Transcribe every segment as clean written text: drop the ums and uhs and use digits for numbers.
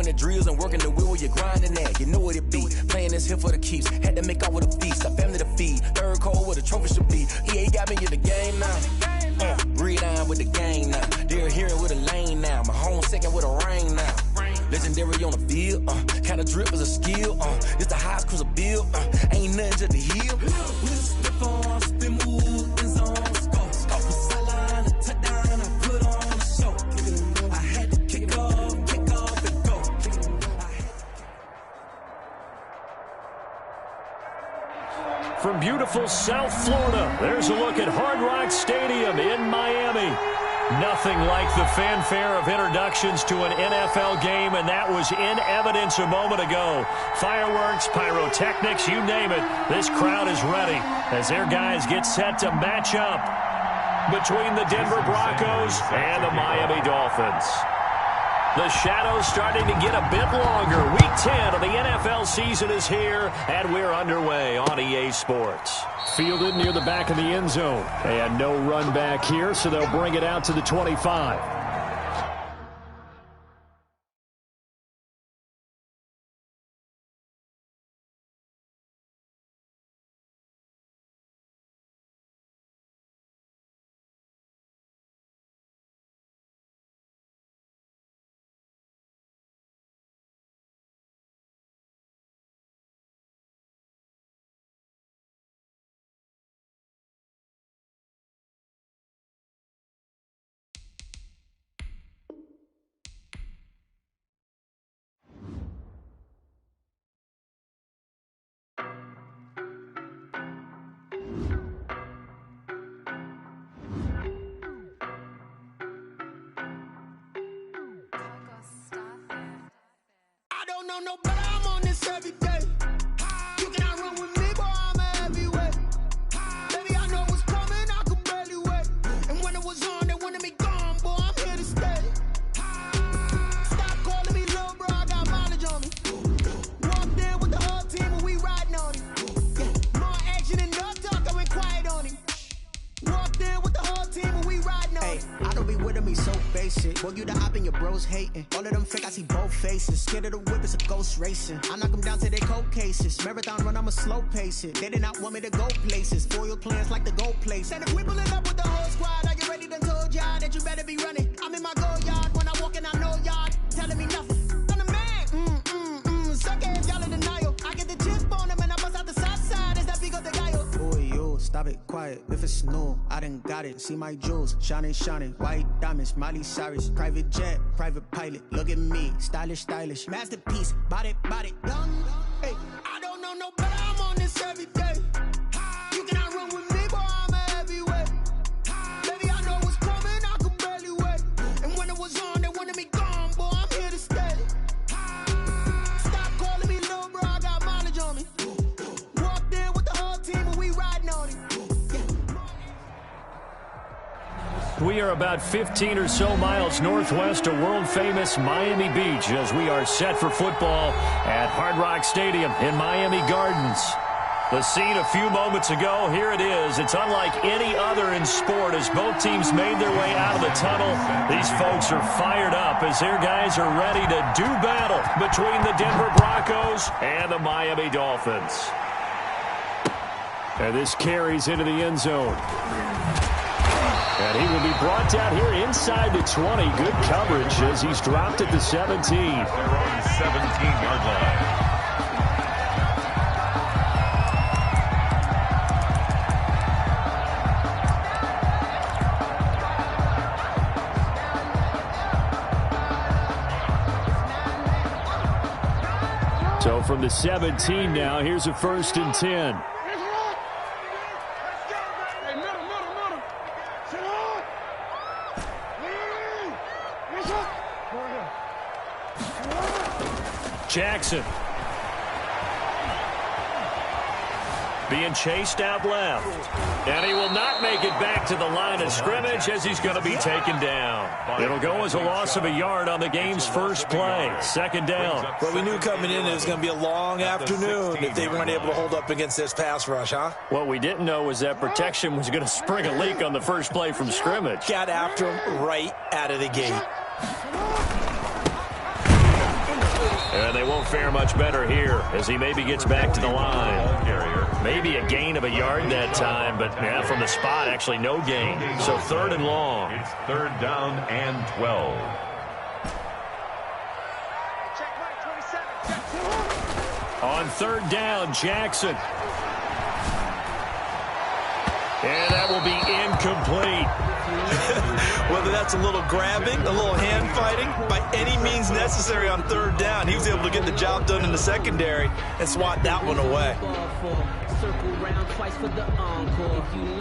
the drills and working the wheel where you're grinding at. You know what it be. Playing this here for the keeps. Had to make out with a feast. A family to feed. Third cold where the trophy should be. EA got me in the game now. Read on with the game now. They're here with a lane now. My home second with a rain now. Legendary on the field. Kinda drip is a skill. It's the highest cruiser bill. Ain't nothing just to heal. Slip on, spin move, in zone, score. Off the sideline, a touchdown, I put on a show. I had to kick off and go. From beautiful South Florida, there's a look at Hard Rock Stadium in Miami. Nothing like the fanfare of introductions to an NFL game, and that was in evidence a moment ago. Fireworks, pyrotechnics, you name it. This crowd is ready as their guys get set to match up between the Denver Broncos and the Miami Dolphins. The shadow's starting to get a bit longer. Week 10 of the NFL season is here, and we're underway on EA Sports. Fielded near the back of the end zone. And no run back here, so they'll bring it out to the 25. No, but I'm on this every day. You cannot run with me, boy, I'm a heavyweight. Baby, I know what's coming, I could barely wait. And when it was on, they wanted me gone, boy, I'm here to stay. Stop calling me little bro, I got mileage on me. Walked in with the whole team and we riding on him. Yeah, more action and no talk, I went quiet on him. Walked in with the whole team and we riding on him. I don't be with him, he's so basic. Boy, you the op and your bros hating. All of them fake, I see both faces. Scared of the whip, it's a ghost racing. I knock them down to their cold cases. Marathon run, I'ma slow pace it. They did not want me to go places. Foil plans like the go place. And if we pulling up with the whole squad, are you ready? Done told y'all that you better be running. I'm in my go yard. When I walk in, I know y'all telling me nothing. I'm the man. Suck ass, y'all in denial. I get the chip on them and I bust out the south side. It's that big of the guy. Boy, yo, stop it, quiet. If it's new, I done got it. See my jewels, shining, shining. White diamonds, Miley Cyrus. Private jet, private pilot. Look at me, stylish, stylish. Masterpiece, body, done. Hey, I don't know no better, I'm on this every day. You cannot run with me, boy, I'm a heavyweight. Baby, I know what's coming, I could barely wait. And when it was on, they wanted me gone, boy, I'm here to stay. Stop calling me little bro, I got mileage on me. Walked in with the whole team and we riding on him. We are about 15 or so miles northwest of world-famous Miami Beach as we are set for football at Hard Rock Stadium in Miami Gardens. The scene a few moments ago, here it is. It's unlike any other in sport as both teams made their way out of the tunnel. These folks are fired up as their guys are ready to do battle between the Denver Broncos and the Miami Dolphins. And this carries into the end zone. And he will be brought down here inside the 20. Good coverage as he's dropped at the 17. They're on the 17-yard line. So from the 17 now, here's a 1st and 10. Jackson being chased out left, and he will not make it back to the line of scrimmage as he's going to be taken down. It'll go as a loss of a yard on the game's first play. 2nd down. Well, we knew coming in it was going to be a long afternoon if they weren't able to hold up against this pass rush, huh? What we didn't know was that protection was going to spring a leak on the first play from scrimmage. Got after him right out of the gate. And they won't fare much better here as he maybe gets back to the line. Maybe a gain of a yard that time, but yeah, from the spot, actually no gain. So 3rd and long. It's 3rd down and 12. On 3rd down, Jackson. And that will be incomplete. Whether that's a little grabbing, a little hand fighting, by any means necessary on 3rd down, he was able to get the job done in the secondary and swat that one away.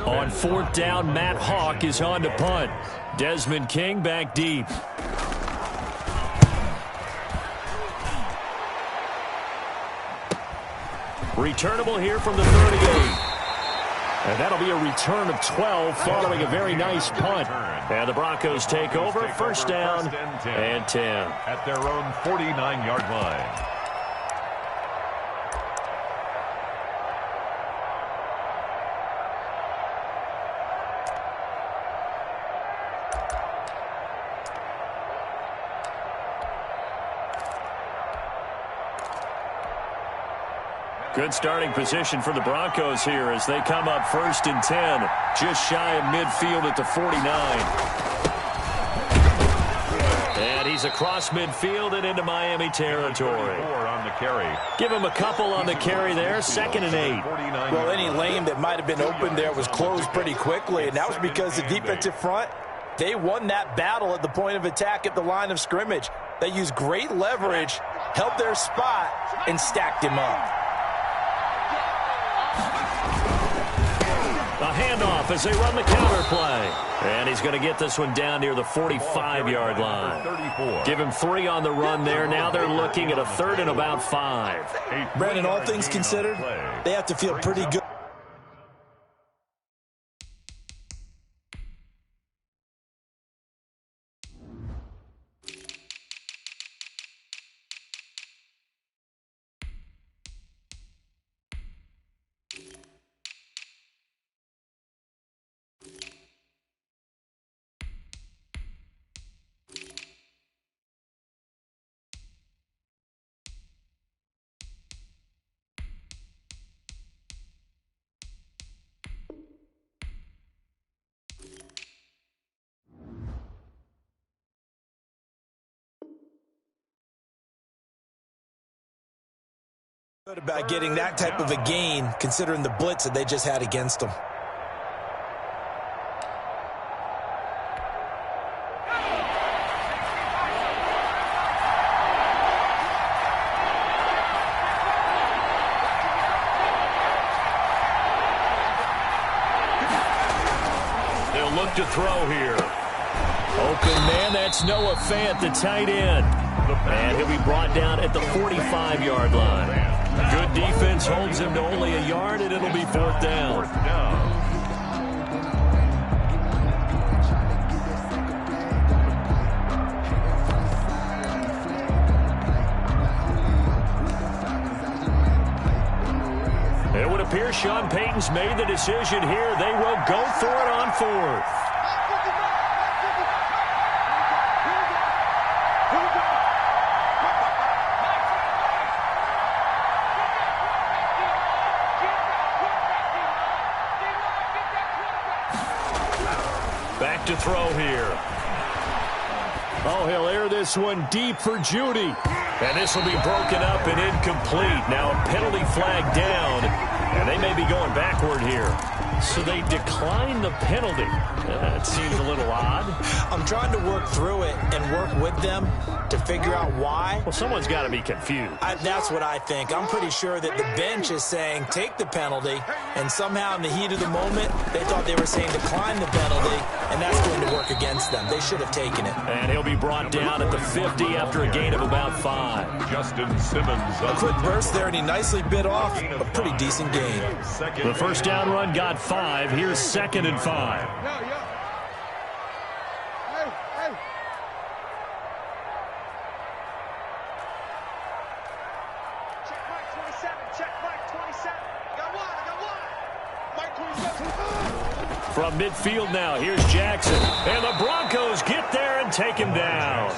On 4th down, Matt Hawk is on to punt. Desmond King back deep. Returnable here from the 38. And that'll be a return of 12 following a very nice punt. And the Broncos take over, 1st down and 10. At their own 49-yard line. Good starting position for the Broncos here as they come up 1st and 10, just shy of midfield at the 49. And he's across midfield and into Miami territory. On the carry. Give him a couple on the carry there, 2nd and 8. Well, any lane that might have been open there was closed pretty quickly, and that was because the defensive front, they won that battle at the point of attack at the line of scrimmage. They used great leverage, held their spot, and stacked him up. A handoff as they run the counter play. And he's going to get this one down near the 45-yard line. Give him 3 on the run there. Now they're looking at a 3rd and about 5. Brandon, all things considered, they have to feel pretty good. About getting that type of a gain, considering the blitz that they just had against them. They'll look to throw here. Open man, that's Noah Fant, the tight end. And he'll be brought down at the 45-yard line. Good defense holds him to only a yard, and it'll be 4th down. It would appear Sean Payton's made the decision here. They will go for it on 4th. Back to throw here. Oh, he'll air this one deep for Judy. And this will be broken up and incomplete. Now a penalty flag down, and they may be going backward here. So they decline the penalty. That seems a little odd. I'm trying to work through it and work with them to figure out why. Well, someone's got to be confused. That's what I think. I'm pretty sure that the bench is saying take the penalty, and somehow in the heat of the moment, they thought they were saying decline the penalty, and that's going to work against them. They should have taken it. And he'll be brought down at the 50 after a gain of about 5. Justin Simmons. A quick burst there, and he nicely bit off a pretty decent gain. The first down run got 5. Here's 2nd and 5. From midfield now, here's Jackson. And the Broncos get there and take him down.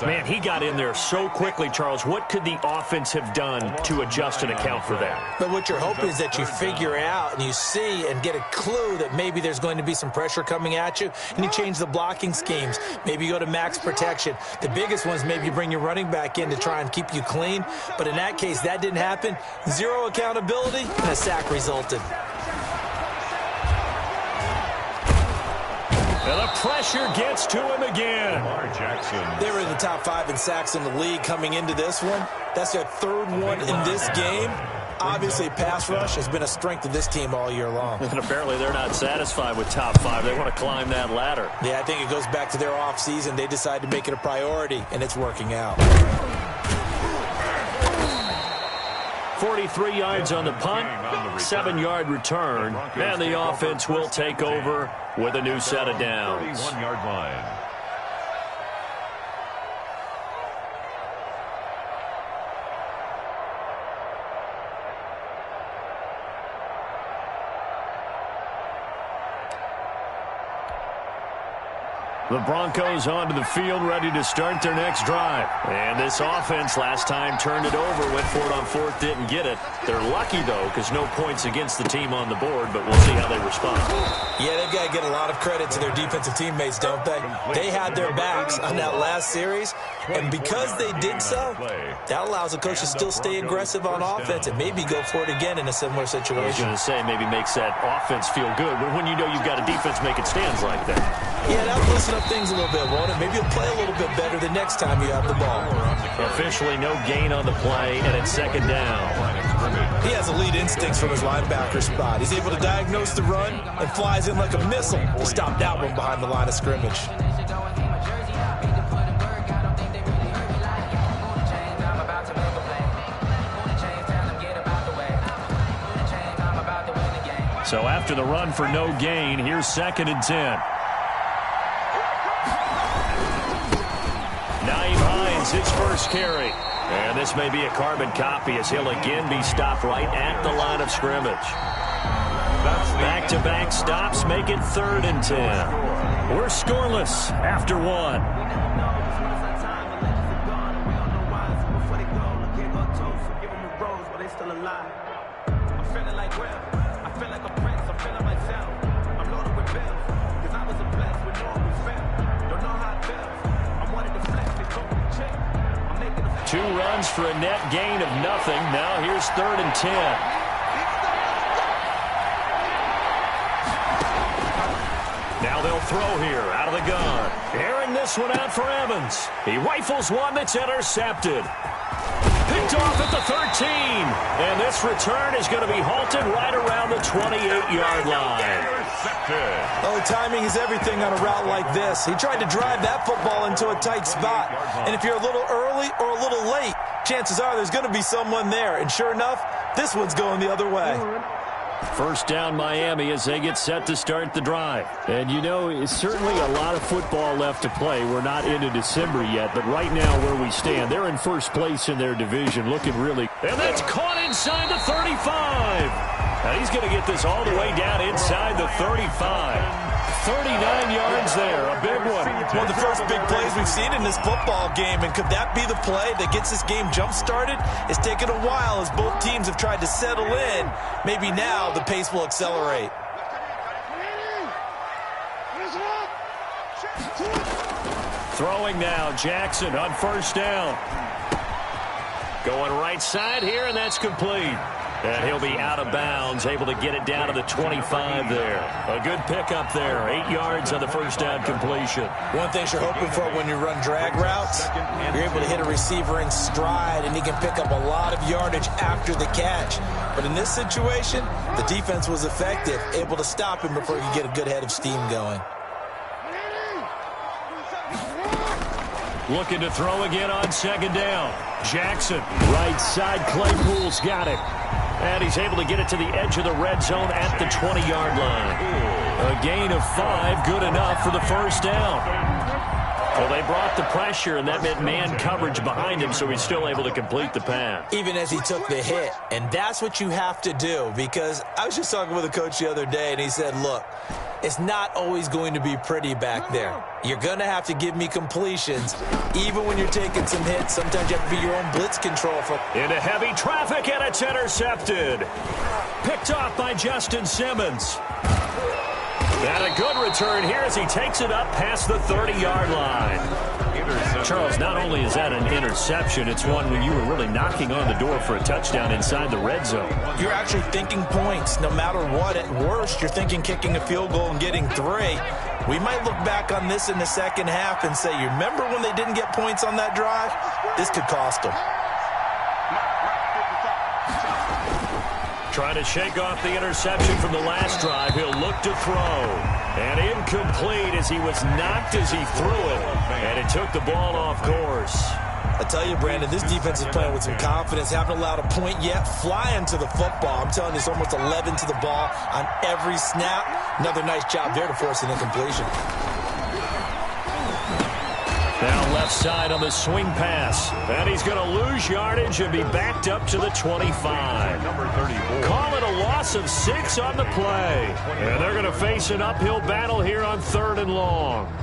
Man, he got in there so quickly, Charles. What could the offense have done to adjust and account for that? But what you're hoping is that you figure out and you see and get a clue that maybe there's going to be some pressure coming at you, and you change the blocking schemes. Maybe you go to max protection. The biggest one is maybe you bring your running back in to try and keep you clean. But in that case, that didn't happen. Zero accountability, and a sack resulted. And the pressure gets to him again. They were in the top 5 in sacks in the league coming into this one. That's their 3rd one in this game. Obviously, pass rush has been a strength of this team all year long. And apparently they're not satisfied with top 5. They want to climb that ladder. Yeah, I think it goes back to their offseason. They decided to make it a priority, and it's working out. 43 yards on the punt, 7-yard return, and the offense will take over with a new set of downs. 31-yard line. The Broncos onto the field, ready to start their next drive. And this offense last time turned it over, went for it on 4th, didn't get it. They're lucky, though, because no points against the team on the board, but we'll see how they respond. Yeah, they've got to get a lot of credit to their defensive teammates, don't they? They had their backs on that last series, and because they did so, that allows the coach to still stay aggressive on offense and maybe go for it again in a similar situation. I was going to say, maybe makes that offense feel good, but when you know you've got a defense making stands like that. Yeah, that'll loosen up things a little bit, won't it? Maybe you'll play a little bit better the next time you have the ball. Officially no gain on the play, and it's 2nd down. He has elite instincts from his linebacker spot. He's able to diagnose the run and flies in like a missile to stop that one behind the line of scrimmage. So after the run for no gain, here's 2nd and 10. His first carry. And this may be a carbon copy as he'll again be stopped right at the line of scrimmage. Back-to-back stops make it 3rd and 10. We're scoreless after 1. Two runs for a net gain of nothing. Now here's 3rd and 10. Now they'll throw here out of the gun. Airing this one out for Evans. He rifles one that's intercepted. Picked off at the 13. And this return is going to be halted right around the 28-yard line. Oh, timing is everything on a route like this. He tried to drive that football into a tight spot. And if you're a little early or a little late, chances are there's going to be someone there. And sure enough, this one's going the other way. First down Miami as they get set to start the drive. And you know, it's certainly a lot of football left to play. We're not into December yet, but right now where we stand, they're in first place in their division, looking really... And that's caught inside the 35. Now he's going to get this all the way down inside the 35. 39 yards there, a big one. One of the first big plays we've seen in this football game, and could that be the play that gets this game jump-started? It's taken a while as both teams have tried to settle in. Maybe now the pace will accelerate. Throwing now, Jackson on first down. Going right side here, and that's complete. And he'll be out of bounds, able to get it down to the 25 there. A good pickup there, 8 yards on the first down completion. One thing you're hoping for when you run drag routes, you're able to hit a receiver in stride, and he can pick up a lot of yardage after the catch. But in this situation, the defense was effective, able to stop him before he could get a good head of steam going. Looking to throw again on second down. Jackson, right side, Claypool's got it. And he's able to get it to the edge of the red zone at the 20-yard line. A gain of 5, good enough for the first down. Well, they brought the pressure, and that meant man coverage behind him, so he's still able to complete the pass. Even as he took the hit, and that's what you have to do, because I was just talking with a coach the other day, and he said, look, it's not always going to be pretty back there. You're going to have to give me completions, even when you're taking some hits. Sometimes you have to be your own blitz control. Into heavy traffic, and it's intercepted. Picked off by Justin Simmons. And a good return here as he takes it up past the 30-yard line. Charles, not only is that an interception, it's one when you were really knocking on the door for a touchdown inside the red zone. You're actually thinking points no matter what. At worst, you're thinking kicking a field goal and getting 3. We might look back on this in the second half and say, you remember when they didn't get points on that drive? This could cost them. Trying to shake off the interception from the last drive. He'll look to throw. And incomplete as he was knocked as he threw it. And it took the ball off course. I tell you, Brandon, this defense is playing with some confidence. Haven't allowed a point yet. Flying to the football. I'm telling you, it's almost 11 to the ball on every snap. Another nice job there to force an incompletion. Now left side on the swing pass. And he's going to lose yardage and be backed up to the 25. Number 34. Call it a loss of 6 on the play. And they're going to face an uphill battle here on 3rd and long.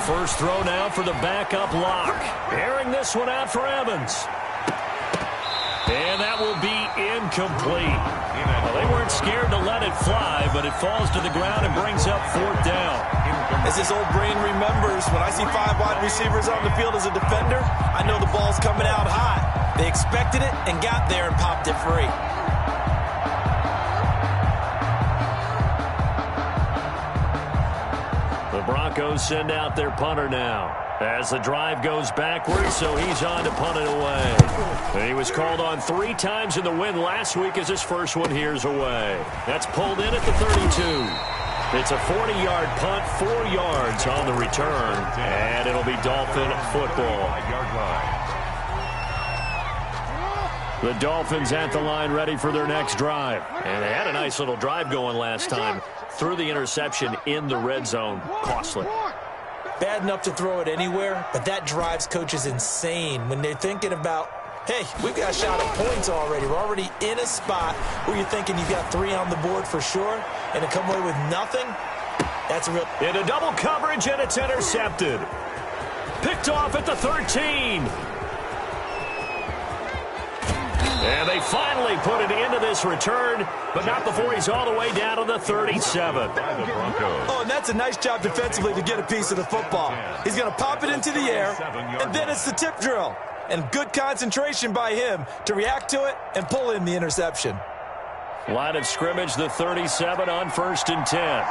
First throw now for the backup lock. Airing this one out for Evans. And that will be incomplete. Well, they weren't scared to let it fly, but it falls to the ground and brings up 4th down. As his old brain remembers, when I see 5 wide receivers on the field as a defender, I know the ball's coming out hot. They expected it and got there and popped it free. The Broncos send out their punter now as the drive goes backwards, so he's on to punt it away. And he was called on 3 times in the win last week as his first one here's away. That's pulled in at the 32. It's a 40-yard punt, 4 yards on the return, and it'll be Dolphin football. The Dolphins at the line ready for their next drive. And they had a nice little drive going last time. Threw the interception in the red zone. Costly. Bad enough to throw it anywhere, but that drives coaches insane when they're thinking about, hey, we've got a shot at points already. We're already in a spot where you're thinking you've got 3 on the board for sure, and to come away with nothing, that's a real... Into double coverage, and it's intercepted. Picked off at the 13. And they finally put it into this return, but not before he's all the way down to the 37. Oh, and that's a nice job defensively to get a piece of the football. He's going to pop it into the air, and then it's the tip drill. And good concentration by him to react to it and pull in the interception. Line of scrimmage, the 37 on 1st and 10.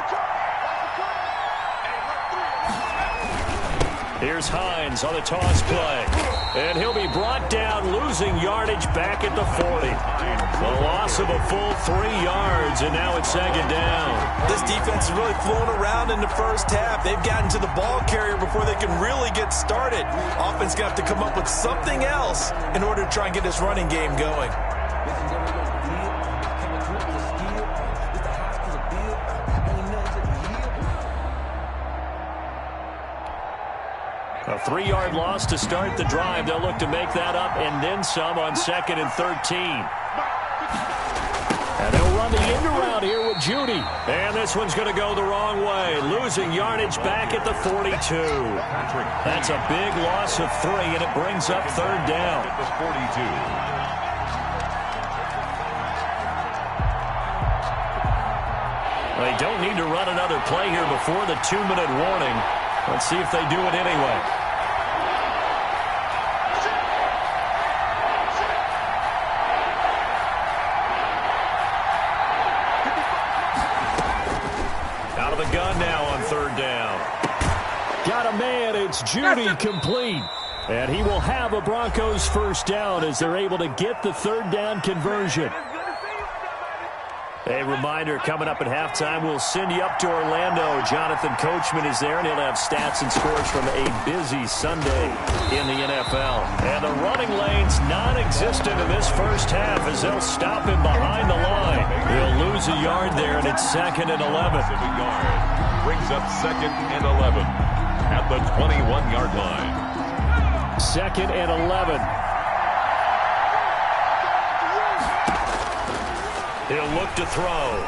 Here's Hines on the toss play. And he'll be brought down, losing yardage back at the 40. A loss of a full 3 yards, and now it's 2nd down. This defense is really flown around in the first half. They've gotten to the ball carrier before they can really get started. Offense going to have to come up with something else in order to try and get this running game going. A 3-yard loss to start the drive. They'll look to make that up and then some on 2nd and 13. And they'll run the end around here with Judy. And this one's going to go the wrong way. Losing yardage back at the 42. That's a big loss of 3, and it brings up 3rd down. They don't need to run another play here before the 2-minute warning. Let's see if they do it anyway. Out of the gun now on 3rd down. Got a man, it's Judy, complete. And he will have a Broncos 1st down as they're able to get the 3rd down conversion. A reminder, coming up at halftime, we'll send you up to Orlando. Jonathan Coachman is there, and he'll have stats and scores from a busy Sunday in the NFL. And the running lane's non-existent in this first half as they'll stop him behind the line. He'll lose a yard there, and it's 2nd and 11. Brings up 2nd and 11 at the 21-yard line. 2nd and 11. He'll look to throw.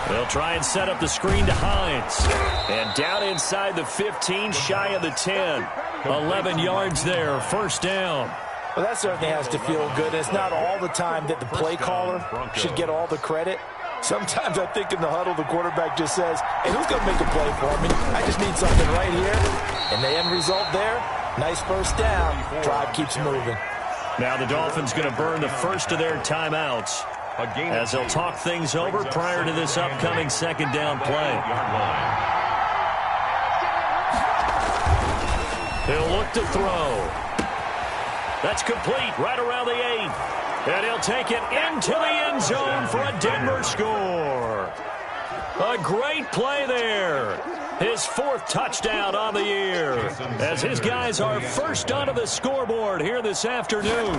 They'll try and set up the screen to Hines. And down inside the 15, shy of the 10. 11 yards there, first down. Well, that certainly has to feel good. It's not all the time that the play caller should get all the credit. Sometimes I think in the huddle, the quarterback just says, hey, who's going to make a play for me? I just need something right here. And the end result there, nice first down. Drive keeps moving. Now the Dolphins going to burn the first of their timeouts as they'll talk things over prior to this upcoming second down play. He'll look to throw. That's complete right around the 8. And he'll take it into the end zone for a Denver score. A great play there. His 4th touchdown on the year as his guys are first onto the scoreboard here this afternoon.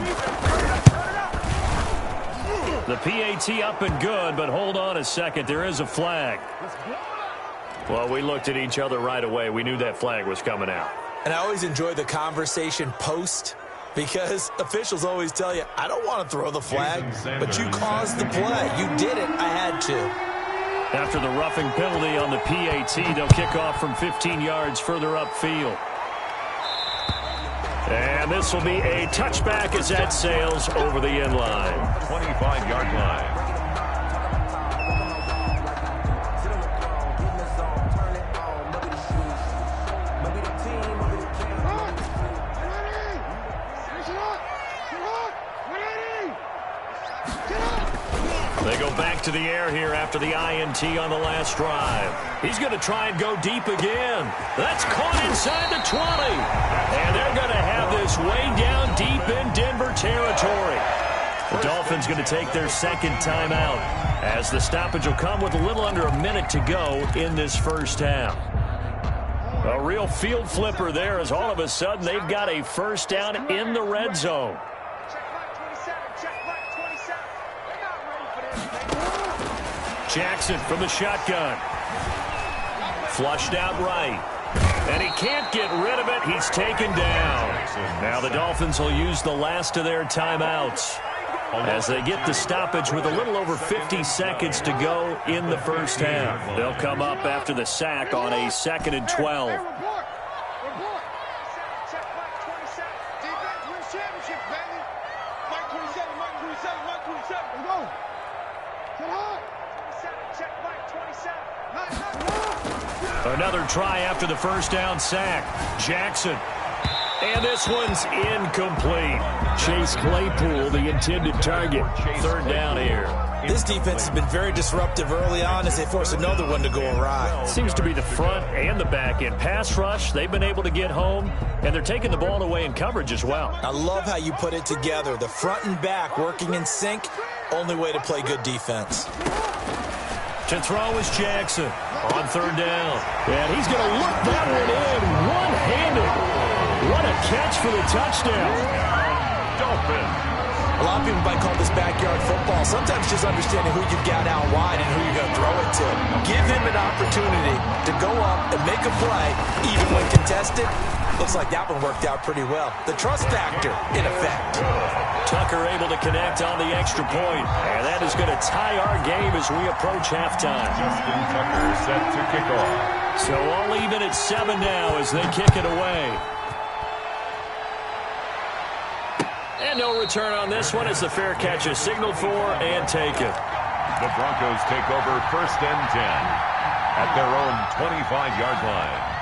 The PAT up and good, but hold on a second. There is a flag. Well, we looked at each other right away. We knew that flag was coming out. And I always enjoy the conversation post because officials always tell you, I don't want to throw the flag, but you caused the play. You did it. I had to. After the roughing penalty on the PAT, they'll kick off from 15 yards further upfield. And this will be a touchback as that sails over the end line. 25-yard line. They go back to the air here after the INT on the last drive. He's going to try and go deep again. That's caught inside the 20. And they're going to have this way down deep in Denver territory. The Dolphins going to take their second timeout as the stoppage will come with a little under a minute to go in this first half. A real field flipper there as all of a sudden they've got a first down in the red zone. Jackson from the shotgun. Flushed out right. And he can't get rid of it. He's taken down. Now the Dolphins will use the last of their timeouts as they get the stoppage with a little over 50 seconds to go in the first half. They'll come up after the sack on a 2nd and 12. Another try after the first down sack. Jackson. And this one's incomplete. Chase Claypool, the intended target. 3rd down here. This defense has been very disruptive early on as they force another one to go awry. Seems to be the front and the back end. Pass rush, they've been able to get home, and they're taking the ball away in coverage as well. I love how you put it together. The front and back working in sync. Only way to play good defense. To throw is Jackson on 3rd down. And he's going to look that one in one-handed. What a catch for the touchdown. Dolphins. A lot of people might call this backyard football. Sometimes just understanding who you've got out wide and who you're going to throw it to. Give him an opportunity to go up and make a play, even when contested. Looks like that one worked out pretty well. The trust factor, in effect. Tucker able to connect on the extra point. And that is going to tie our game as we approach halftime. Justin Tucker set to kick off. So all even at 7 now as they kick it away. And no return on this one as the fair catch is signaled for and taken. The Broncos take over 1st and 10 at their own 25-yard line.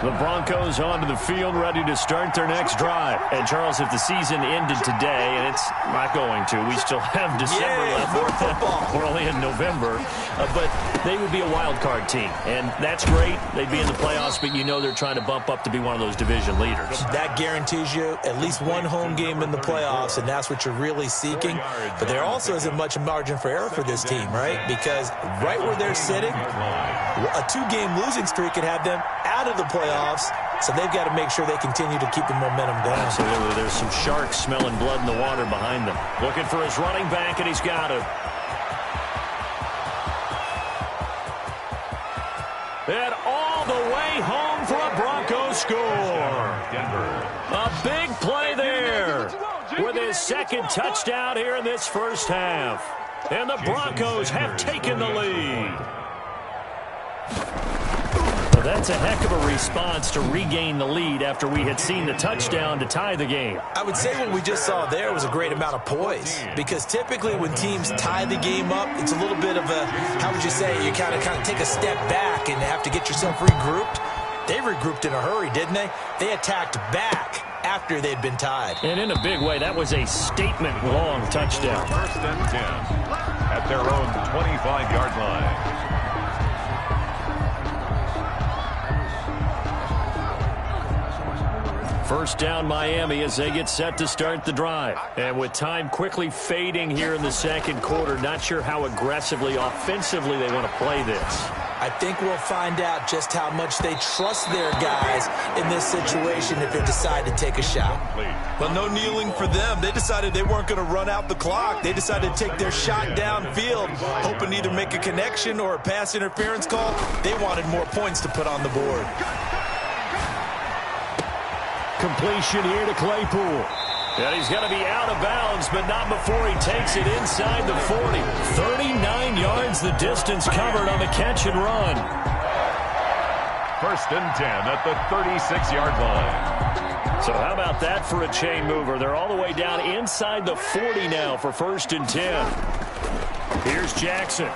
The Broncos onto the field, ready to start their next drive. And, Charles, if the season ended today, and it's not going to, we still have December left. More football. We're only in November. But they would be a wild card team. And that's great. They'd be in the playoffs, but you know they're trying to bump up to be one of those division leaders. That guarantees you at least one home game in the playoffs, and that's what you're really seeking. But there also isn't much margin for error for this team, right? Because right where they're sitting, a 2-game losing streak could have them out of the playoffs, so they've got to make sure they continue to keep the momentum going. Absolutely. There's some sharks smelling blood in the water behind them. Looking for his running back, and he's got it. And all the way home for a Broncos score. A big play there with his second touchdown here in this first half. And the Broncos have taken the lead. Well, that's a heck of a response to regain the lead after we had seen the touchdown to tie the game. I would say what we just saw there was a great amount of poise, because typically when teams tie the game up, it's a little bit of a, how would you say, you kind of take a step back and have to get yourself regrouped. They regrouped in a hurry, didn't they? They attacked back after they'd been tied. And in a big way, that was a statement-long touchdown. First and 10 at their own 25-yard line. First down, Miami, as they get set to start the drive. And with time quickly fading here in the second quarter, not sure how aggressively, offensively they want to play this. I think we'll find out just how much they trust their guys in this situation if they decide to take a shot. Well, no kneeling for them. They decided they weren't going to run out the clock. They decided to take their shot downfield, hoping to either make a connection or a pass interference call. They wanted more points to put on the board. Completion here to Claypool. And he's going to be out of bounds, but not before he takes it inside the 40. 39 yards the distance covered on the catch and run. First and 10 at the 36-yard line. So how about that for a chain mover? They're all the way down inside the 40 now for first and 10. Here's Jackson.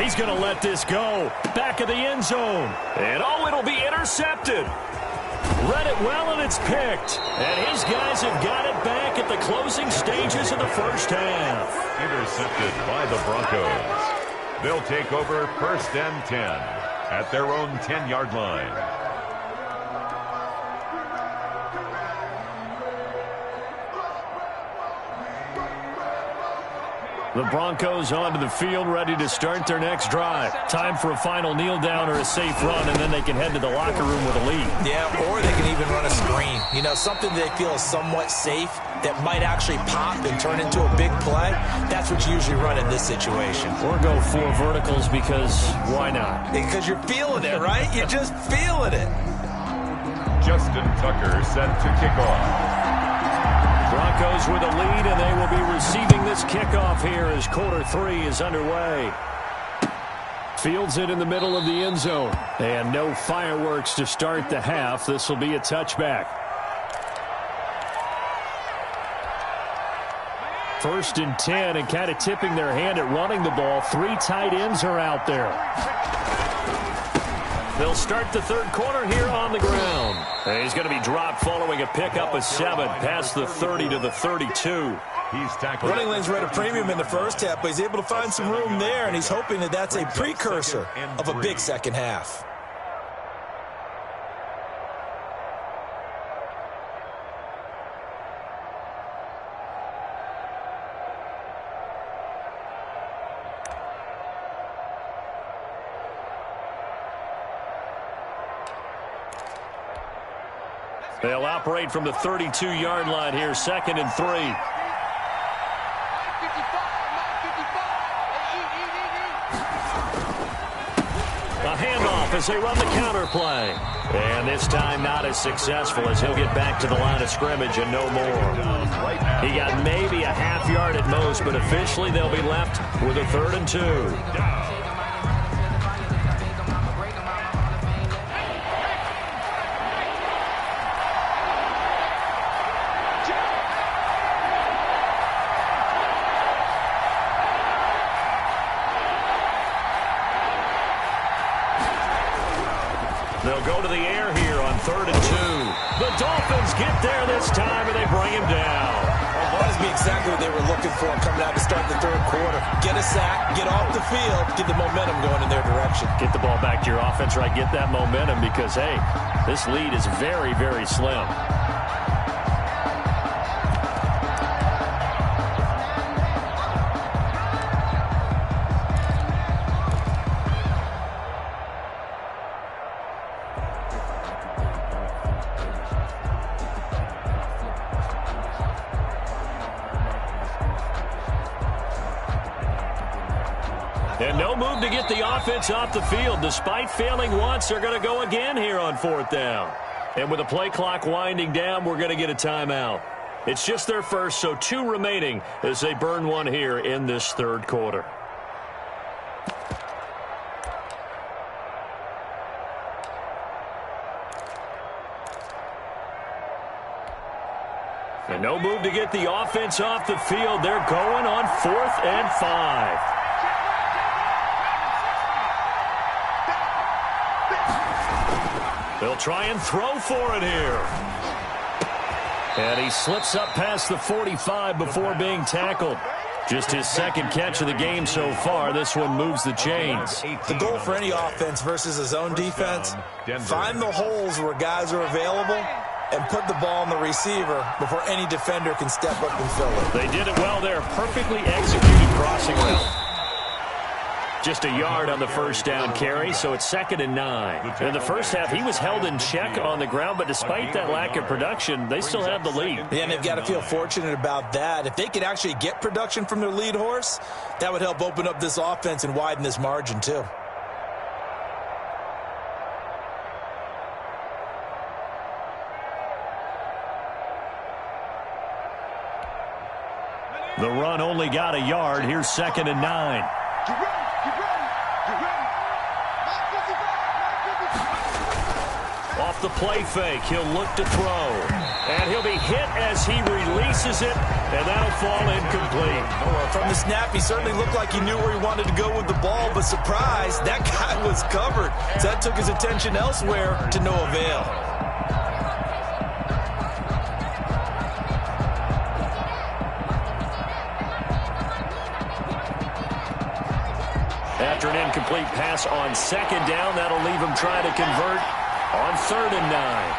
He's going to let this go. Back of the end zone. And it'll be intercepted. Read it well, and it's picked. And his guys have got it back at the closing stages of the first half. Intercepted by the Broncos. They'll take over first and 10 at their own 10-yard line. The Broncos onto the field, ready to start their next drive. Time for a final kneel down or a safe run, and then they can head to the locker room with a lead. Yeah, or they can even run a screen. You know, something they feel is somewhat safe that might actually pop and turn into a big play. That's what you usually run in this situation. Or go 4 verticals, because why not? Because you're feeling it, right? You're just feeling it. Justin Tucker set to kick off. Broncos with a lead, and they will be receiving this kickoff here as quarter 3 is underway. Fields it in the middle of the end zone. And no fireworks to start the half. This will be a touchback. First and 10, and kind of tipping their hand at running the ball. 3 tight ends are out there. They'll start the third quarter here on the ground. And he's going to be dropped following a pickup of 7 past the 30 to the 32. He's tackled. Running lanes were at a premium in the first half, but he's able to find some room there, and he's hoping that that's a precursor of a big second half. They'll operate from the 32-yard line here, 2nd and 3. A handoff as they run the counter play. And this time not as successful, as he'll get back to the line of scrimmage and no more. He got maybe a half yard at most, but officially they'll be left with a 3rd and 2. They'll go to the air here on 3rd and 2. The Dolphins get there this time, and they bring him down. Well, that must be exactly what they were looking for coming out to start the 3rd quarter. Get a sack, get off the field, get the momentum going in their direction. Get the ball back to your offense, right? Get that momentum because, hey, this lead is very, very slim. And no move to get the offense off the field. Despite failing once, they're going to go again here on 4th down. And with the play clock winding down, we're going to get a timeout. It's just their first, so 2 remaining as they burn one here in this 3rd quarter. And no move to get the offense off the field. They're going on 4th and 5. They'll try and throw for it here. And he slips up past the 45 before being tackled. Just his 2nd catch of the game so far. This one moves the chains. The goal for any offense versus a zone defense, find the holes where guys are available and put the ball on the receiver before any defender can step up and fill it. They did it well there. Perfectly executed crossing route. Just a yard on the 1st down carry, so it's 2nd and 9. In the first half, he was held in check on the ground, but despite that lack of production, they still have the lead. Yeah, and they've got to feel fortunate about that. If they could actually get production from their lead horse, that would help open up this offense and widen this margin too. The run only got a yard. Here's 2nd and 9. Off the play fake, he'll look to throw. And he'll be hit as he releases it, and that'll fall incomplete. From the snap, he certainly looked like he knew where he wanted to go with the ball, but surprise, that guy was covered. So that took his attention elsewhere to no avail. After an incomplete pass on 2nd down, that'll leave him trying to convert on 3rd and 9.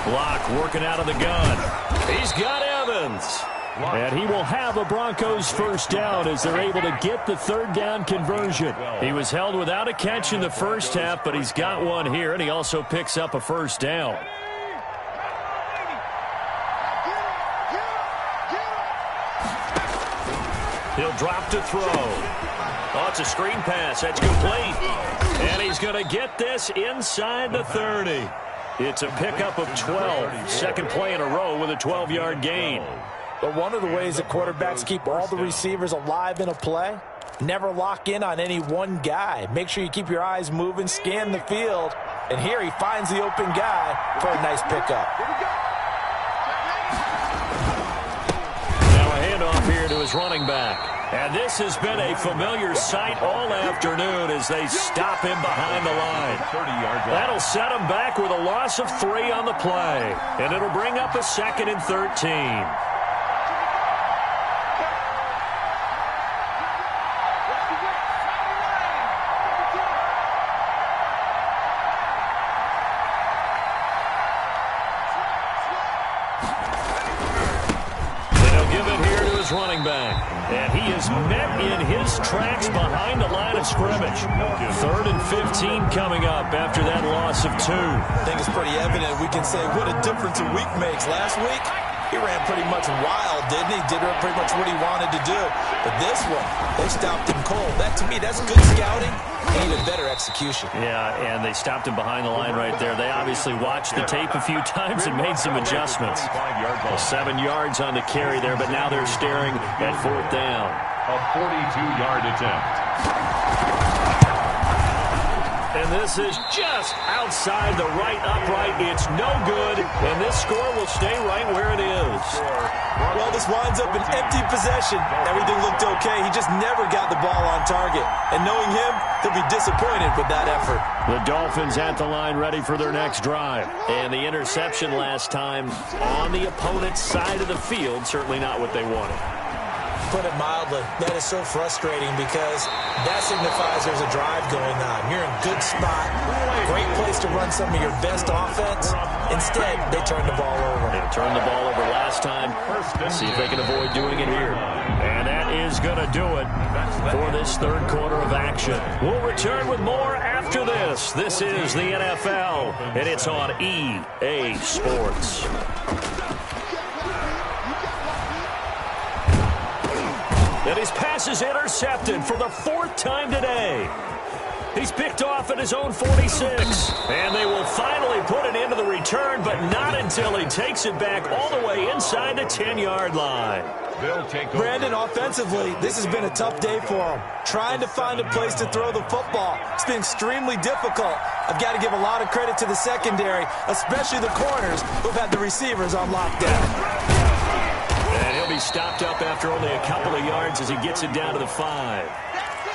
Block working out of the gun. He's got Evans. And he will have a Broncos 1st down as they're able to get the 3rd down conversion. He was held without a catch in the first half, but he's got one here, and he also picks up a 1st down. He'll drop to throw. Oh, it's a screen pass. That's complete. And he's going to get this inside the 30. It's a pickup of 12. 2nd play in a row with a 12-yard gain. But one of the ways that quarterbacks keep all the receivers alive in a play, never lock in on any one guy. Make sure you keep your eyes moving, scan the field. And here he finds the open guy for a nice pickup. Now a handoff here to his running back. And this has been a familiar sight all afternoon as they stop him behind the line. That'll set him back with a loss of 3 on the play. And it'll bring up a 2nd and 13. Running back, and he is met in his tracks behind the line of scrimmage. 3rd and 15 coming up after that loss of 2. I think it's pretty evident. We can say what a difference a week makes. Last week, he ran pretty much wild, didn't he? Did pretty much what he wanted to do. But this one, they stopped him cold. That, to me, that's good scouting and even better execution. Yeah, and they stopped him behind the line right there. They obviously watched the tape a few times and made some adjustments. Well, 7 yards on the carry there, but now they're staring at 4th down. A 42-yard attempt. And this is just outside the right upright. It's no good, and this score will stay right where it is. Well, this winds up an empty possession. Everything looked okay. He just never got the ball on target. And knowing him, he'll be disappointed with that effort. The Dolphins at the line ready for their next drive. And the interception last time on the opponent's side of the field, certainly not what they wanted. Put it mildly, that is so frustrating because that signifies there's a drive going on. You're in a good spot, great place to run some of your best offense. Instead, they turn the ball over. They turned the ball over last time. Let's see if they can avoid doing it here. And that is going to do it for this third quarter of action. We'll return with more after this. This is the NFL, and it's on EA Sports. And his pass is intercepted for the fourth time today. He's picked off at his own 46. And they will finally put it into the return, but not until he takes it back all the way inside the 10-yard line. Brandon, offensively, this has been a tough day for him. Trying to find a place to throw the football. It's been extremely difficult. I've got to give a lot of credit to the secondary, especially the corners who've had the receivers on lockdown. And he'll be stopped up after only a couple of yards as he gets it down to the 5.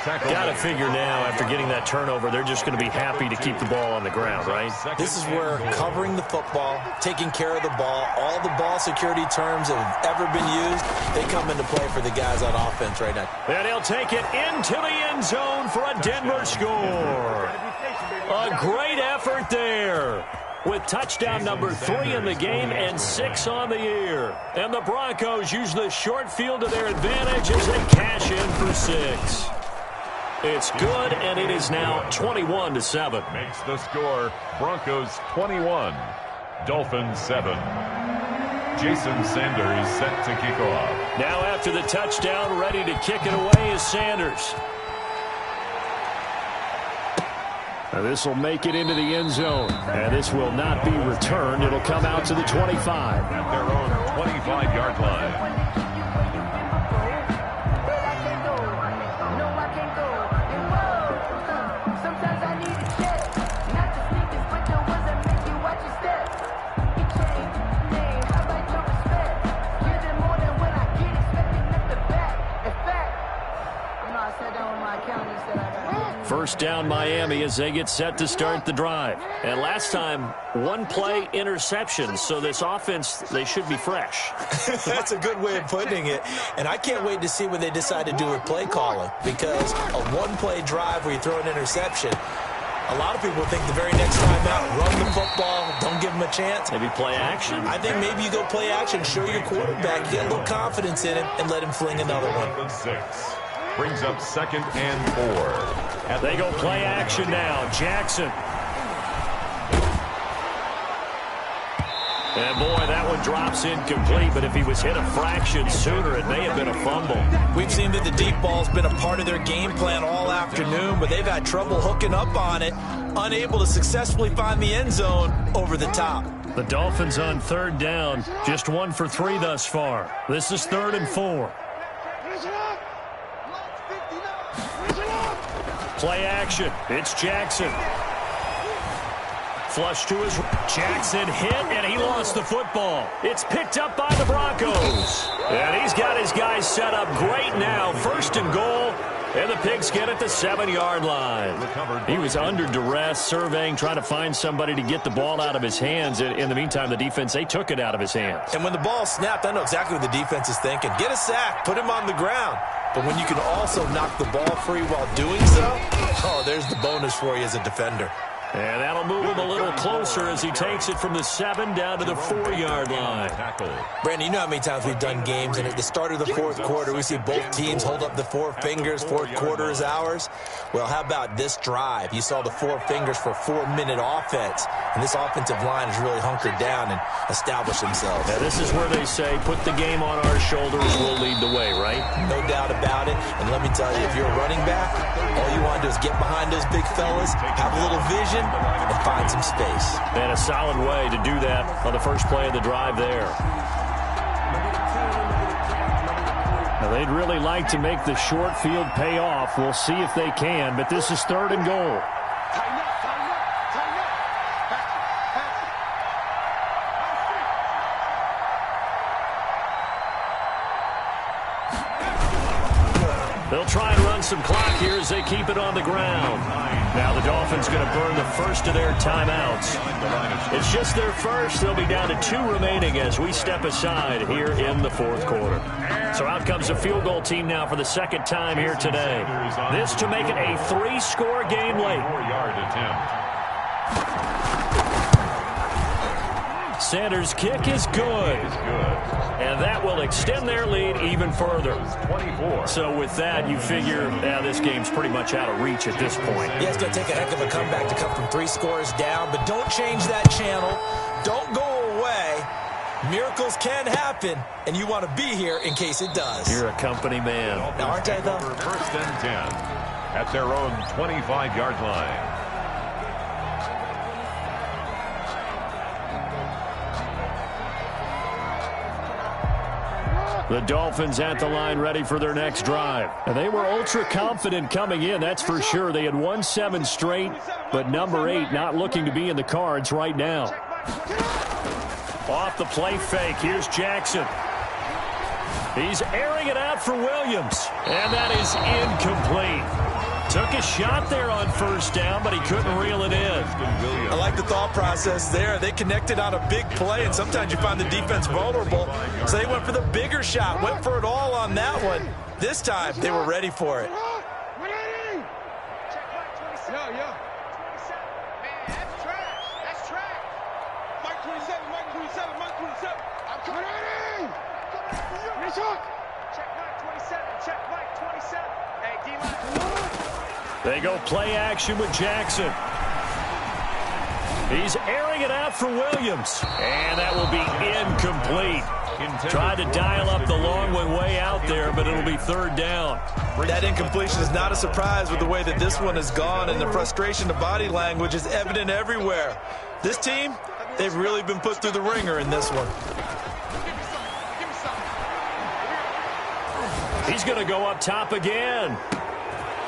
Got to figure now, after getting that turnover, they're just going to be happy to keep the ball on the ground, right? This is where covering the football, taking care of the ball, all the ball security terms that have ever been used, they come into play for the guys on offense right now. And he'll take it into the end zone for a Denver score. A great effort there, with touchdown number 3 in the game and 6 on the year. And the Broncos use the short field to their advantage as they cash in for 6. It's good, and it is now 21-7. Makes the score Broncos 21, Dolphins 7. Jason Sanders set to kick off. Now after the touchdown, ready to kick it away is Sanders. Now this will make it into the end zone, and this will not be returned. It'll come out to the 25. At their own 25-yard line. First down Miami as they get set to start the drive. And last time, one play interception, so this offense, they should be fresh. That's a good way of putting it. And I can't wait to see what they decide to do with play calling, because a one-play drive where you throw an interception, a lot of people think the very next time out, run the football, don't give them a chance. Maybe play action. I think maybe you go play action, show your quarterback, get a little confidence in him, and let him fling another one. 6 brings up 2nd and 4. They go play action now. Jackson. And boy, that one drops incomplete, but if he was hit a fraction sooner, it may have been a fumble. We've seen that the deep ball's been a part of their game plan all afternoon, but they've had trouble hooking up on it, unable to successfully find the end zone over the top. The Dolphins on third down, just 1 for 3 thus far. This is 3rd and 4. Play action. It's Jackson. Flush to his Jackson hit, and he lost the football. It's picked up by the Broncos. And he's got his guys set up great now. 1st and goal, and the Pigs get at the 7-yard line. He was under duress, surveying, trying to find somebody to get the ball out of his hands. In the meantime, the defense, they took it out of his hands. And when the ball snapped, I know exactly what the defense is thinking. Get a sack, put him on the ground. But when you can also knock the ball free while doing so, oh, there's the bonus for you as a defender. And that'll move him a little closer as he takes it from the 7 down to the 4-yard line. Brandon, you know how many times we've done games, and at the start of the fourth quarter, we see both teams hold up the 4 fingers, fourth quarter is ours. Well, how about this drive? You saw the 4 fingers for 4-minute offense, and this offensive line has really hunkered down and established themselves. Now, this is where they say, put the game on our shoulders, we'll lead the way, right? No doubt about it, and let me tell you, if you're a running back, all you want to do is get behind those big fellas, have a little vision, and find some space. And a solid way to do that on the first play of the drive there. Now, they'd really like to make the short field pay off. We'll see if they can, but this is 3rd and goal. try and run some clock here as they keep it on the ground. Now the Dolphins going to burn the first of their timeouts. It's just their first. They'll be down to 2 remaining as we step aside here in the fourth quarter. So out comes a field goal team now for the second time here today. This to make it a 3-score game late. 4-yard attempt. Sanders' kick is good. And that will extend their lead even further. 24. So with that, you figure this game's pretty much out of reach at this point. Yeah, it's going to take a heck of a comeback to come from 3 scores down, but don't change that channel. Don't go away. Miracles can happen, and you want to be here in case it does. You're a company man. Now, aren't I, though? First and 10 at their own 25-yard line. The Dolphins at the line ready for their next drive. And they were ultra confident coming in, that's for sure. They had won 7 straight, but number 8 not looking to be in the cards right now. Off the play fake, here's Jackson. He's airing it out for Williams, and that is incomplete. Took a shot there on first down, but he couldn't reel it in. I like the thought process there. They connected on a big play, and sometimes you find the defense vulnerable. So they went for the bigger shot, went for it all on that one. This time, they were ready for it. They go play action with Jackson. He's airing it out for Williams. And that will be incomplete. Tried to dial up the long one way out there, but it'll be third down. That incompletion is not a surprise with the way that this one has gone, and the frustration of body language is evident everywhere. This team, they've really been put through the ringer in this one. He's going to go up top again.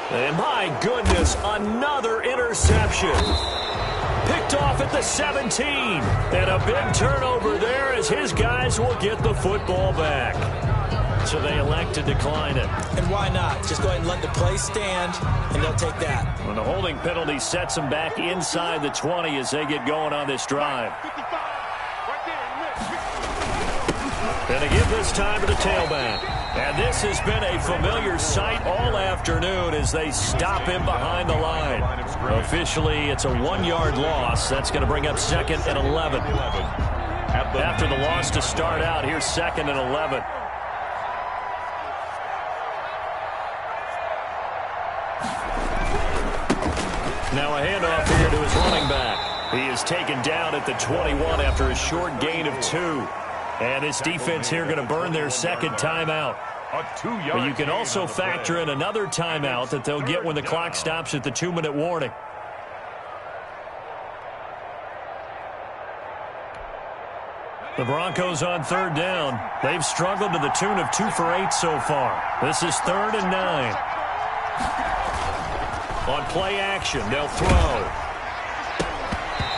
And my goodness, another interception. Picked off at the 17. And a big turnover there as his guys will get the football back. So they elect to decline it. And why not? Just go ahead and let the play stand, and they'll take that. When the holding penalty sets them back inside the 20 as they get going on this drive. And they give this time to the tailback. And this has been a familiar sight all afternoon as they stop him behind the line. Officially, it's a 1-yard loss. That's going to bring up 2nd and 11. After the loss to start out, here's 2nd and 11. Now a handoff here to his running back. He is taken down at the 21 after a short gain of 2. And this defense here going to burn their second timeout. But you can also factor in another timeout that they'll get when the clock stops at the 2-minute warning. The Broncos on third down. They've struggled to the tune of 2 for 8 so far. This is 3rd and 9. On play action, they'll throw.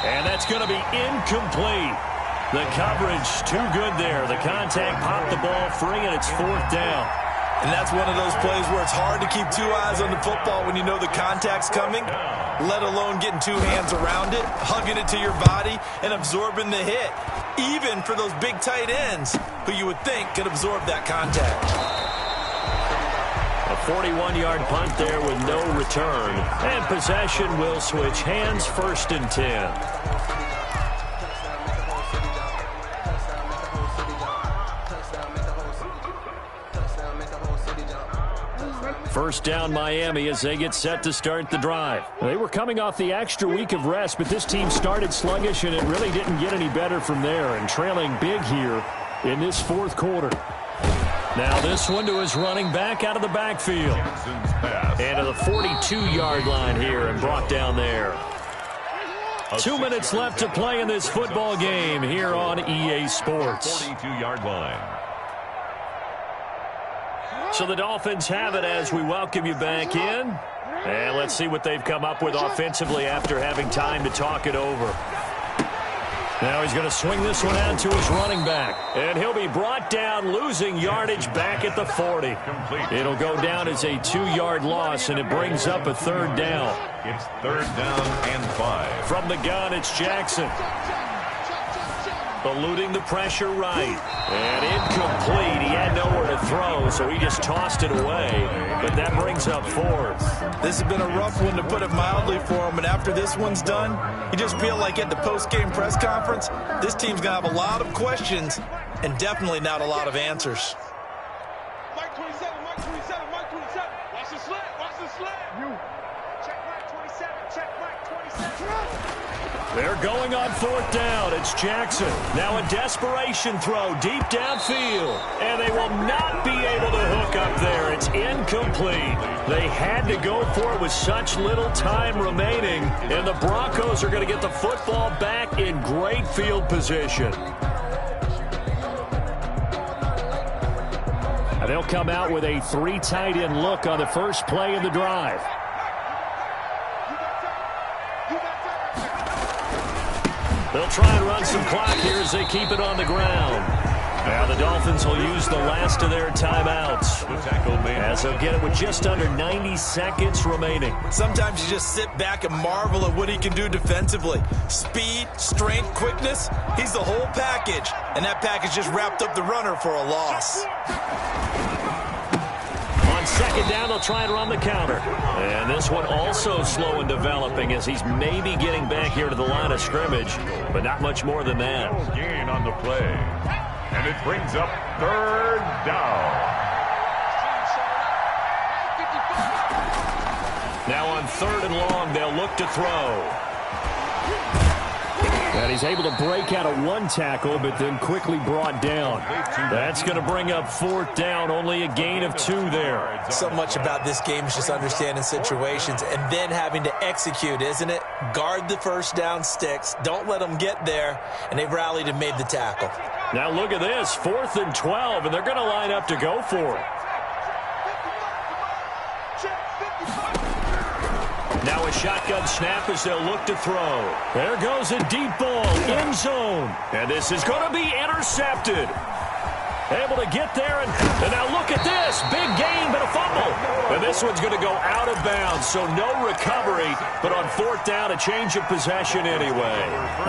And that's going to be incomplete. The coverage too good there. The contact popped the ball free, and it's 4th down. And that's one of those plays where it's hard to keep 2 eyes on the football when you know the contact's coming, let alone getting 2 hands around it, hugging it to your body, and absorbing the hit, even for those big tight ends who you would think could absorb that contact. A 41-yard punt there with no return. And possession will switch hands, 1st and 10. First down Miami as they get set to start the drive. They were coming off the extra week of rest, but this team started sluggish, and it really didn't get any better from there, and trailing big here in this 4th quarter. Now this one to his running back out of the backfield. And to the 42-yard line here and brought down there. 2 minutes left to play in this football game here on EA Sports. 42-yard line. So the Dolphins have it as we welcome you back in. And let's see what they've come up with offensively after having time to talk it over. Now he's going to swing this one out to his running back. And he'll be brought down, losing yardage back at the 40. It'll go down as a 2-yard loss, and it brings up a 3rd down. It's 3rd down and 5. From the gun, it's Jackson. Eluding the pressure right. And incomplete. He had nowhere to throw, so he just tossed it away. But that brings up 4th. This has been a rough one, to put it mildly, for him. And after this one's done, you just feel like at the post-game press conference, this team's going to have a lot of questions and definitely not a lot of answers. Mike 27, Mike 27, Mike 27. Watch the slant, watch the slant. You. Check Mike 27, check Mike 27. They're going on 4th down. It's Jackson. Now a desperation throw deep downfield. And they will not be able to hook up there. It's incomplete. They had to go for it with such little time remaining. And the Broncos are going to get the football back in great field position. And they'll come out with a 3 tight end look on the first play of the drive. They'll try and run some clock here as they keep it on the ground. Now the Dolphins will use the last of their timeouts, as they'll get it with just under 90 seconds remaining. Sometimes you just sit back and marvel at what he can do defensively. Speed, strength, quickness, he's the whole package. And that package just wrapped up the runner for a loss. On 2nd down, they'll try and run the counter. And this one also slow and developing as he's maybe getting back here to the line of scrimmage, but not much more than that. Gain on the play. And it brings up 3rd down. Now on 3rd and long, they'll look to throw. And he's able to break out of 1 tackle, but then quickly brought down. That's going to bring up 4th down, only a gain of 2 there. So much about this game is just understanding situations and then having to execute, isn't it? Guard the first down sticks. Don't let them get there. And they've rallied and made the tackle. Now look at this, 4th and 12, and they're going to line up to go for it. Now a shotgun snap as they'll look to throw. There goes a deep ball, end zone. And this is going to be intercepted. Able to get there, and now look at this. Big gain, but a fumble. And this one's going to go out of bounds, so no recovery. But on 4th down, a change of possession anyway.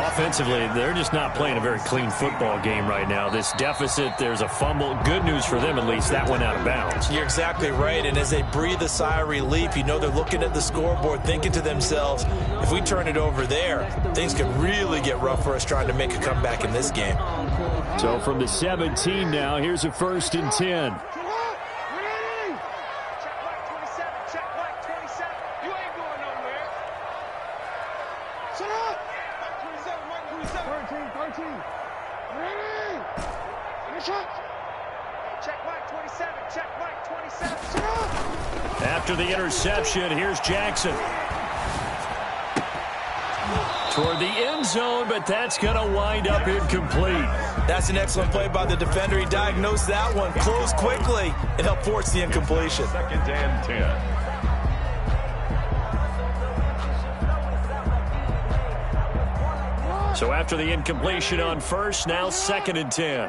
Offensively, they're just not playing a very clean football game right now. This deficit, there's a fumble. Good news for them, at least. That went out of bounds. You're exactly right, and as they breathe a sigh of relief, you know they're looking at the scoreboard, thinking to themselves, if we turn it over there, things could really get rough for us trying to make a comeback in this game. So from the 17 now, here's a 1st and 10. After the interception, here's Jackson. Toward the end zone, but that's going to wind up incomplete. That's an excellent play by the defender. He diagnosed that one, closed quickly, and helped force the incompletion. 2nd and 10. So after the incompletion on 1st, now 2nd and 10.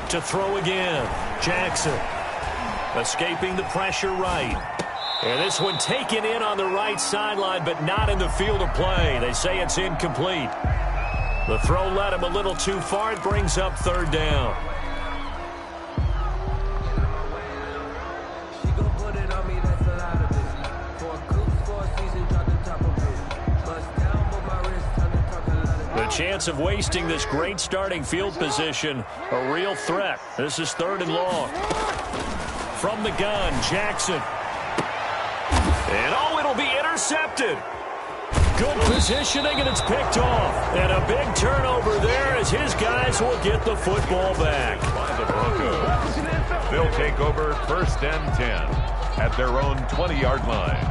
To throw again, Jackson escaping the pressure right. And this one taken in on the right sideline, but not in the field of play. They say it's incomplete. The throw led him a little too far. It brings up 3rd down. The chance of wasting this great starting field position, a real threat. This is 3rd and long. From the gun, Jackson. And it'll be intercepted. Good positioning, and it's picked off. And a big turnover there as his guys will get the football back. By the Broncos. They'll take over 1st and 10 at their own 20-yard line.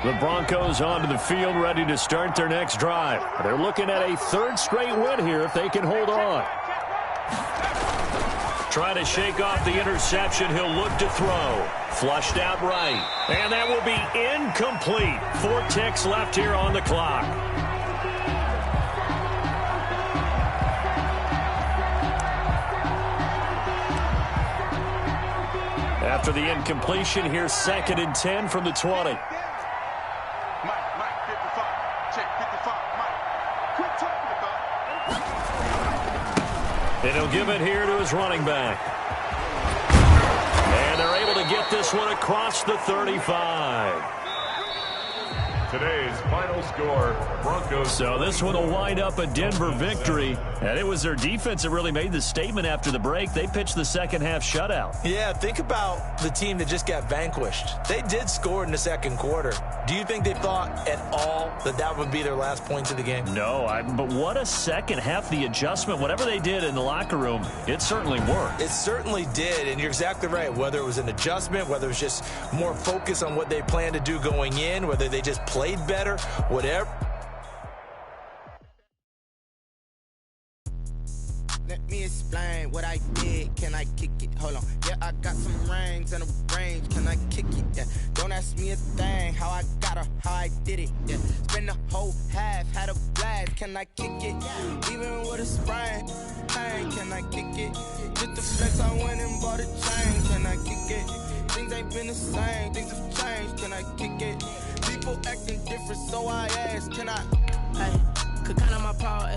The Broncos onto the field, ready to start their next drive. They're looking at a third straight win here if they can hold on. Trying to shake off the interception. He'll look to throw. Flushed out right. And that will be incomplete. 4 ticks left here on the clock. After the incompletion, here's 2nd and 10 from the 20. Mike, 55. Check 55. Mike, quit talking about it. And he'll give it here to his running back. And they're able to get this one across the 35. Today's final score, Broncos. So this one will wind up a Denver victory. And it was their defense that really made the statement after the break. They pitched the second half shutout. Yeah, think about the team that just got vanquished. They did score in the second quarter. Do you think they thought at all that that would be their last points of the game? No, but what a second half. The adjustment, whatever they did in the locker room, it certainly worked. It certainly did, and you're exactly right. Whether it was an adjustment, whether it was just more focus on what they planned to do going in, whether they just played better, whatever. Let me explain what I did. Can I kick it? Hold on. Yeah, I got some rings and a range. Can I kick it? Yeah. Don't ask me a thing. How I got her, how I did it. Yeah. Spend the whole half, had a blast. Can I kick it? Even with a sprain. Hey, can I kick it? Just the flex, I went and bought a chain. Can I kick it? Things ain't been the same. Things have changed. Can I kick it? People acting different, so I ask. Can I? Hey, could count on my power.